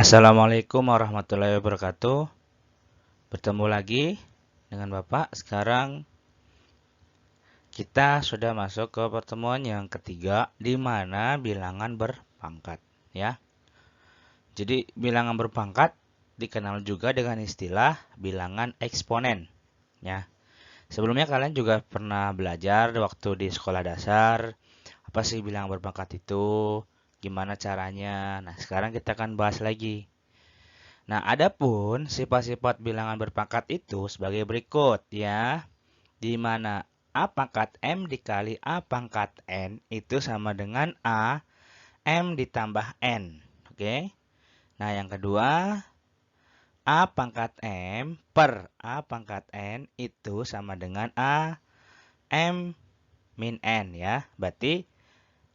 Assalamualaikum warahmatullahi wabarakatuh. Bertemu lagi dengan Bapak. Sekarang kita sudah masuk ke pertemuan yang ketiga di mana bilangan berpangkat, ya. Jadi bilangan berpangkat dikenal juga dengan istilah bilangan eksponen, ya. Sebelumnya kalian juga pernah belajar waktu di sekolah dasar apa sih bilangan berpangkat itu, gimana caranya. Nah, sekarang kita akan bahas lagi. Nah, adapun sifat-sifat bilangan berpangkat itu sebagai berikut ya, di mana A pangkat M dikali A pangkat N itu sama dengan A M ditambah N. Oke. Nah, yang kedua, A pangkat M per A pangkat N itu sama dengan A M min N ya. Berarti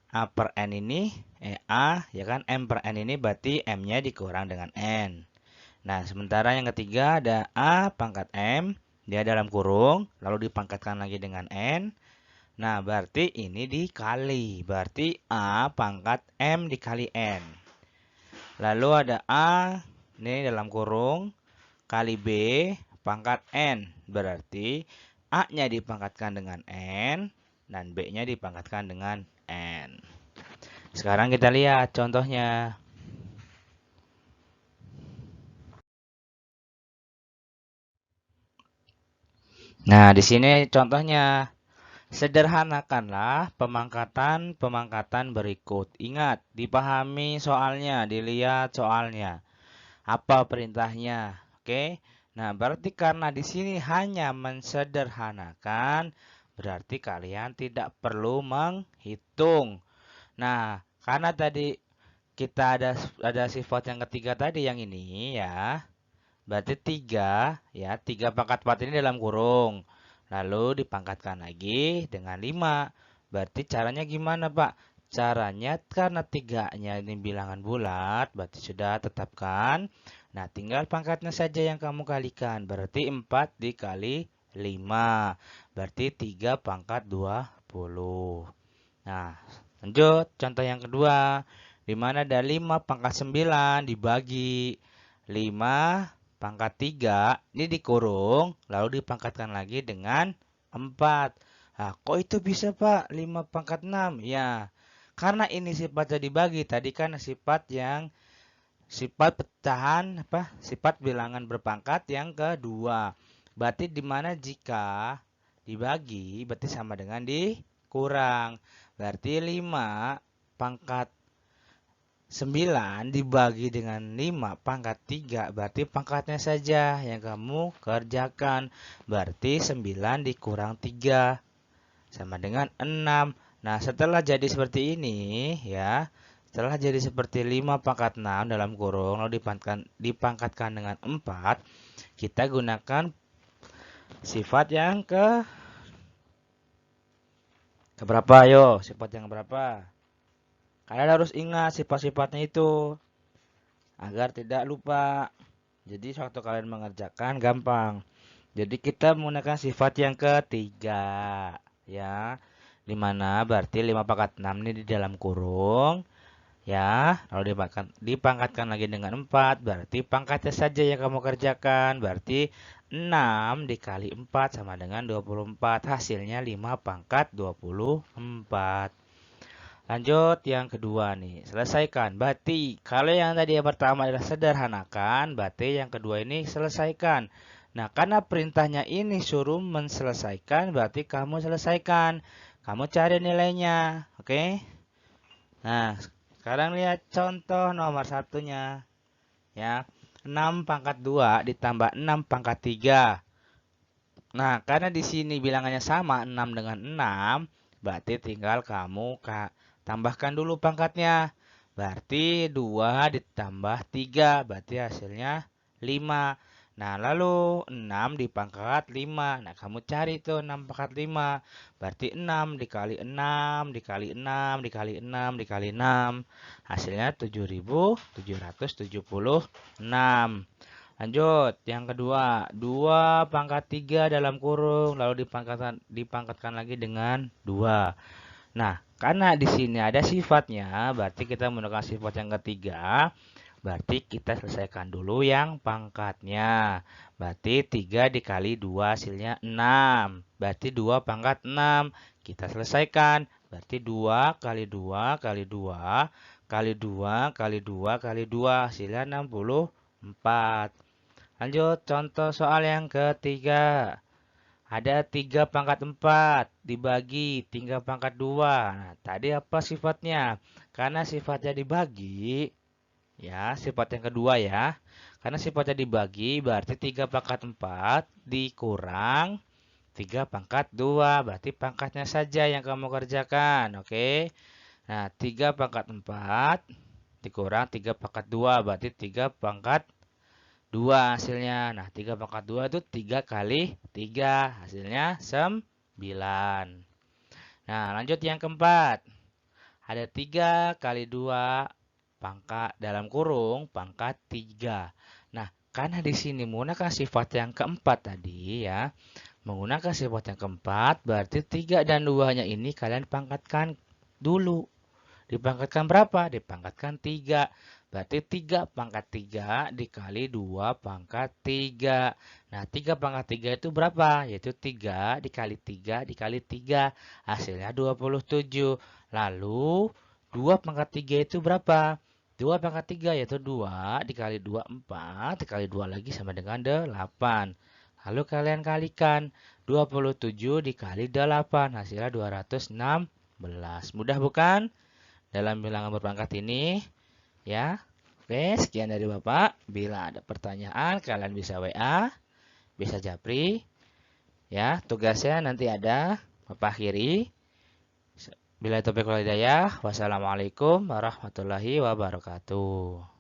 A per N ini, A ya kan, M per N ini berarti M-nya dikurang dengan N. Nah, sementara yang ketiga ada A pangkat M, dia dalam kurung, lalu dipangkatkan lagi dengan N. Nah, berarti ini dikali. Berarti A pangkat M dikali N. Lalu ada A, ini dalam kurung, kali B pangkat N. Berarti A-nya dipangkatkan dengan N, dan B-nya dipangkatkan dengan N. Sekarang kita lihat contohnya. Nah, di sini contohnya. Sederhanakanlah pemangkatan-pemangkatan berikut. Ingat, dipahami soalnya, dilihat soalnya. Apa perintahnya? Oke. Nah, berarti karena di sini hanya mensederhanakan, berarti kalian tidak perlu menghitung. Nah, karena tadi kita ada sifat yang ketiga tadi yang ini ya. Berarti 3 ya, 3 pangkat 4 ini dalam kurung. Lalu dipangkatkan lagi dengan 5. Berarti caranya gimana, Pak? Caranya karena 3-nya ini bilangan bulat, berarti sudah tetapkan. Nah, tinggal pangkatnya saja yang kamu kalikan. Berarti 4 dikali 5. Berarti 3 pangkat 20. Nah, lanjut contoh yang kedua. Di mana ada 5 pangkat 9 dibagi 5 pangkat 3 ini dikurung lalu dipangkatkan lagi dengan 4. Nah, kok itu bisa Pak 5 pangkat 6? Ya, karena ini sifatnya dibagi. Tadi kan sifat pecahan sifat bilangan berpangkat yang kedua. Berarti di mana jika dibagi berarti sama dengan dikurang. Berarti 5 pangkat 9 dibagi dengan 5 pangkat 3 berarti pangkatnya saja yang kamu kerjakan. Berarti 9 dikurang 3 sama dengan 6. Nah, setelah jadi seperti ini ya, setelah jadi seperti 5 pangkat 6 dalam kurung lalu dipangkatkan dengan 4, kita gunakan sifat yang ke berapa? Ayo, sifat yang berapa? Kalian harus ingat sifat-sifatnya itu agar tidak lupa. Jadi waktu kalian mengerjakan gampang. Jadi kita menggunakan sifat yang ketiga ya. Dimana berarti 5 pangkat 6 ini di dalam kurung ya. Lalu dipangkatkan lagi dengan 4 berarti pangkatnya saja yang kamu kerjakan. Berarti 6 dikali 4 sama dengan 24. Hasilnya 5 pangkat 24. Lanjut yang kedua nih, selesaikan. Berarti kalau yang tadi yang pertama adalah sederhanakan, berarti yang kedua ini selesaikan. Nah, karena perintahnya ini suruh menselesaikan, berarti kamu selesaikan. Kamu cari nilainya, oke? Nah, sekarang lihat contoh nomor satunya. Ya, 6 pangkat 2 ditambah 6 pangkat 3. Nah, karena di sini bilangannya sama 6 dengan 6, berarti tinggal kamu tambahkan dulu pangkatnya. Berarti 2 ditambah 3, berarti hasilnya 5. Nah, lalu 6 dipangkat 5. Nah, kamu cari tuh 6 pangkat 5. Berarti 6 dikali 6, dikali 6, dikali 6, dikali 6. Hasilnya 7.776. Lanjut, yang kedua, 2 pangkat 3 dalam kurung, lalu dipangkatkan lagi dengan 2. Nah, karena di sini ada sifatnya, berarti kita menggunakan sifat yang ketiga. Berarti kita selesaikan dulu yang pangkatnya. Berarti 3 dikali 2 hasilnya 6. Berarti 2 pangkat 6. Kita selesaikan. Berarti 2 kali 2 kali 2 kali 2 kali 2 kali 2 hasilnya 64. Lanjut contoh soal yang ketiga. Ada 3 pangkat 4 dibagi 3 pangkat 2. Nah, tadi apa sifatnya? Karena sifatnya dibagi, ya, sifat yang kedua ya. Karena sifatnya dibagi, berarti 3 pangkat 4 dikurang 3 pangkat 2. Berarti pangkatnya saja yang kamu kerjakan, oke? Nah, 3 pangkat 4 dikurang 3 pangkat 2. Berarti 3 pangkat 2 hasilnya. Nah, 3 pangkat 2 itu 3 kali 3. Hasilnya 9. Nah, lanjut yang keempat. Ada 3 kali 2 pangkat dalam kurung pangkat 3. Nah, karena di sini menggunakan sifat yang keempat tadi ya. Menggunakan sifat yang keempat berarti 3 dan 2-nya ini kalian pangkatkan dulu. Dipangkatkan berapa? Dipangkatkan 3. Berarti 3 pangkat 3 dikali 2 pangkat 3. Nah, 3 pangkat 3 itu berapa? Yaitu 3 dikali 3 dikali 3. Hasilnya 27. Lalu, 2 pangkat 3 itu berapa? 2 pangkat 3 yaitu 2 dikali 2, 4. Dikali 2 lagi sama dengan 8. Lalu kalian kalikan. 27 dikali 8. Hasilnya 216. Mudah bukan? Dalam bilangan berpangkat ini, ya. Oke, sekian dari Bapak. Bila ada pertanyaan, kalian bisa WA, bisa Japri. Ya, tugasnya nanti ada Bapak akhiri. Bila taufiq wal hidayah, wassalamualaikum warahmatullahi wabarakatuh.